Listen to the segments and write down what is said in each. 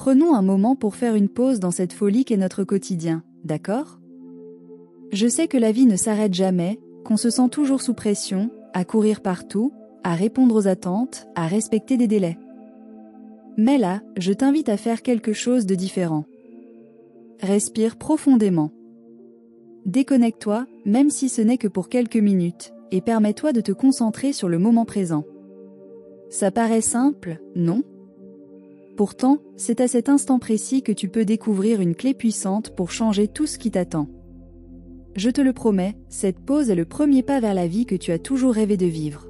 Prenons un moment pour faire une pause dans cette folie qu'est notre quotidien, d'accord? Je sais que la vie ne s'arrête jamais, qu'on se sent toujours sous pression, à courir partout, à répondre aux attentes, à respecter des délais. Mais là, je t'invite à faire quelque chose de différent. Respire profondément. Déconnecte-toi, même si ce n'est que pour quelques minutes, et permets-toi de te concentrer sur le moment présent. Ça paraît simple, non? Pourtant, c'est à cet instant précis que tu peux découvrir une clé puissante pour changer tout ce qui t'attend. Je te le promets, cette pause est le premier pas vers la vie que tu as toujours rêvé de vivre.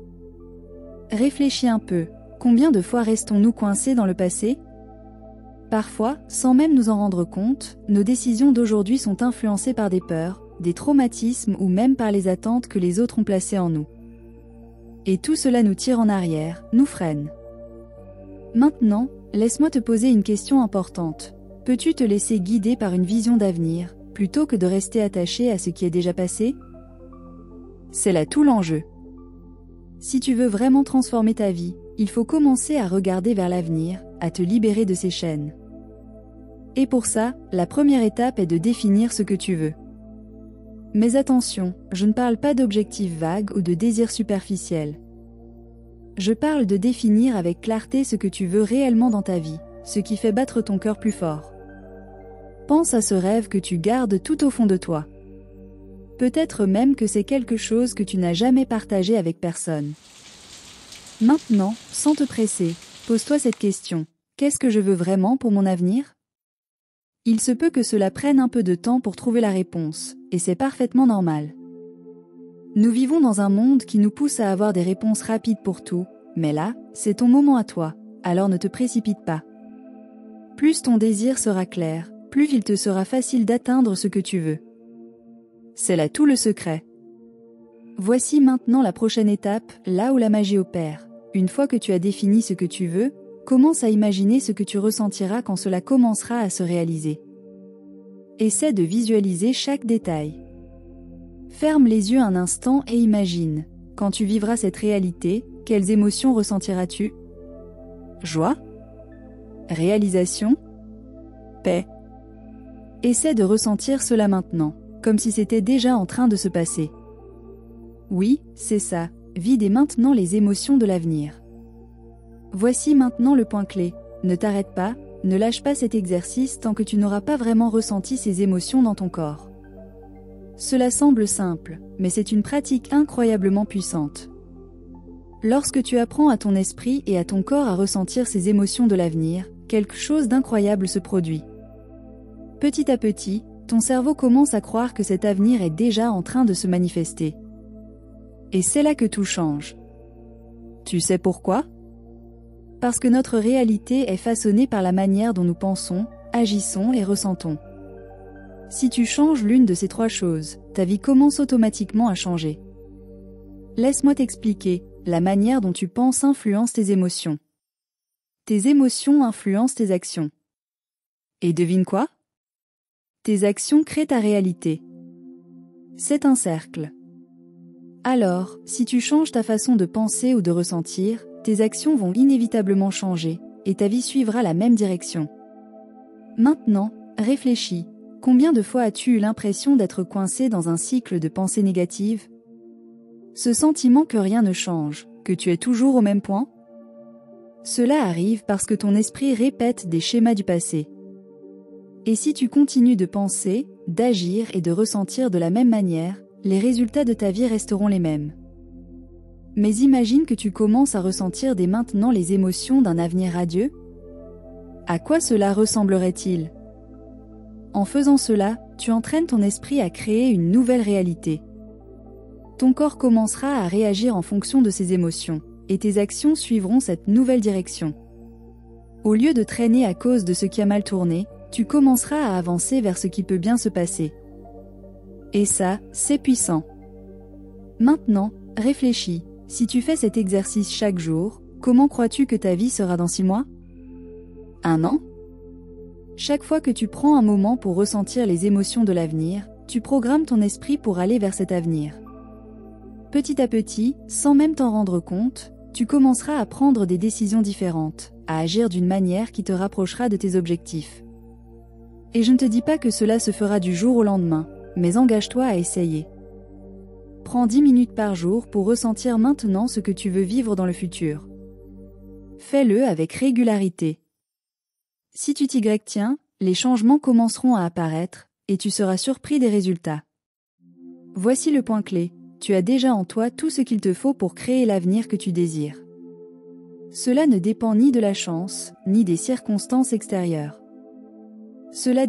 Réfléchis un peu, combien de fois restons-nous coincés dans le passé? Parfois, sans même nous en rendre compte, nos décisions d'aujourd'hui sont influencées par des peurs, des traumatismes ou même par les attentes que les autres ont placées en nous. Et tout cela nous tire en arrière, nous freine. Maintenant, laisse-moi te poser une question importante. Peux-tu te laisser guider par une vision d'avenir, plutôt que de rester attaché à ce qui est déjà passé? C'est là tout l'enjeu. Si tu veux vraiment transformer ta vie, il faut commencer à regarder vers l'avenir, à te libérer de ces chaînes. Et pour ça, la première étape est de définir ce que tu veux. Mais attention, je ne parle pas d'objectifs vagues ou de désirs superficiels. Je parle de définir avec clarté ce que tu veux réellement dans ta vie, ce qui fait battre ton cœur plus fort. Pense à ce rêve que tu gardes tout au fond de toi. Peut-être même que c'est quelque chose que tu n'as jamais partagé avec personne. Maintenant, sans te presser, pose-toi cette question. Qu'est-ce que je veux vraiment pour mon avenir? Il se peut que cela prenne un peu de temps pour trouver la réponse, et c'est parfaitement normal. Nous vivons dans un monde qui nous pousse à avoir des réponses rapides pour tout, mais là, c'est ton moment à toi, alors ne te précipite pas. Plus ton désir sera clair, plus il te sera facile d'atteindre ce que tu veux. C'est là tout le secret. Voici maintenant la prochaine étape, là où la magie opère. Une fois que tu as défini ce que tu veux, commence à imaginer ce que tu ressentiras quand cela commencera à se réaliser. Essaie de visualiser chaque détail. Ferme les yeux un instant et imagine, quand tu vivras cette réalité, quelles émotions ressentiras-tu? Joie? Réalisation? Paix? Essaie de ressentir cela maintenant, comme si c'était déjà en train de se passer. Oui, c'est ça, vis dès maintenant les émotions de l'avenir. Voici maintenant le point clé, ne t'arrête pas, ne lâche pas cet exercice tant que tu n'auras pas vraiment ressenti ces émotions dans ton corps. Cela semble simple, mais c'est une pratique incroyablement puissante. Lorsque tu apprends à ton esprit et à ton corps à ressentir ces émotions de l'avenir, quelque chose d'incroyable se produit. Petit à petit, ton cerveau commence à croire que cet avenir est déjà en train de se manifester. Et c'est là que tout change. Tu sais pourquoi? Parce que notre réalité est façonnée par la manière dont nous pensons, agissons et ressentons. Si tu changes l'une de ces trois choses, ta vie commence automatiquement à changer. Laisse-moi t'expliquer, la manière dont tu penses influence tes émotions. Tes émotions influencent tes actions. Et devine quoi? Tes actions créent ta réalité. C'est un cercle. Alors, si tu changes ta façon de penser ou de ressentir, tes actions vont inévitablement changer, et ta vie suivra la même direction. Maintenant, réfléchis. Combien de fois as-tu eu l'impression d'être coincé dans un cycle de pensées négatives? Ce sentiment que rien ne change, que tu es toujours au même point? Cela arrive parce que ton esprit répète des schémas du passé. Et si tu continues de penser, d'agir et de ressentir de la même manière, les résultats de ta vie resteront les mêmes. Mais imagine que tu commences à ressentir dès maintenant les émotions d'un avenir radieux. À quoi cela ressemblerait-il? En faisant cela, tu entraînes ton esprit à créer une nouvelle réalité. Ton corps commencera à réagir en fonction de ses émotions, et tes actions suivront cette nouvelle direction. Au lieu de traîner à cause de ce qui a mal tourné, tu commenceras à avancer vers ce qui peut bien se passer. Et ça, c'est puissant. Maintenant, réfléchis. Si tu fais cet exercice chaque jour, comment crois-tu que ta vie sera dans 6 mois? 1 an? Chaque fois que tu prends un moment pour ressentir les émotions de l'avenir, tu programmes ton esprit pour aller vers cet avenir. Petit à petit, sans même t'en rendre compte, Tu commenceras à prendre des décisions différentes, à agir d'une manière qui te rapprochera de tes objectifs. Et je ne te dis pas que cela se fera du jour au lendemain, mais engage-toi à essayer. Prends 10 minutes par jour pour ressentir maintenant ce que tu veux vivre dans le futur. Fais-le avec régularité. Si tu t'y tiens, les changements commenceront à apparaître, et tu seras surpris des résultats. Voici le point clé, tu as déjà en toi tout ce qu'il te faut pour créer l'avenir que tu désires. Cela ne dépend ni de la chance, ni des circonstances extérieures. Cela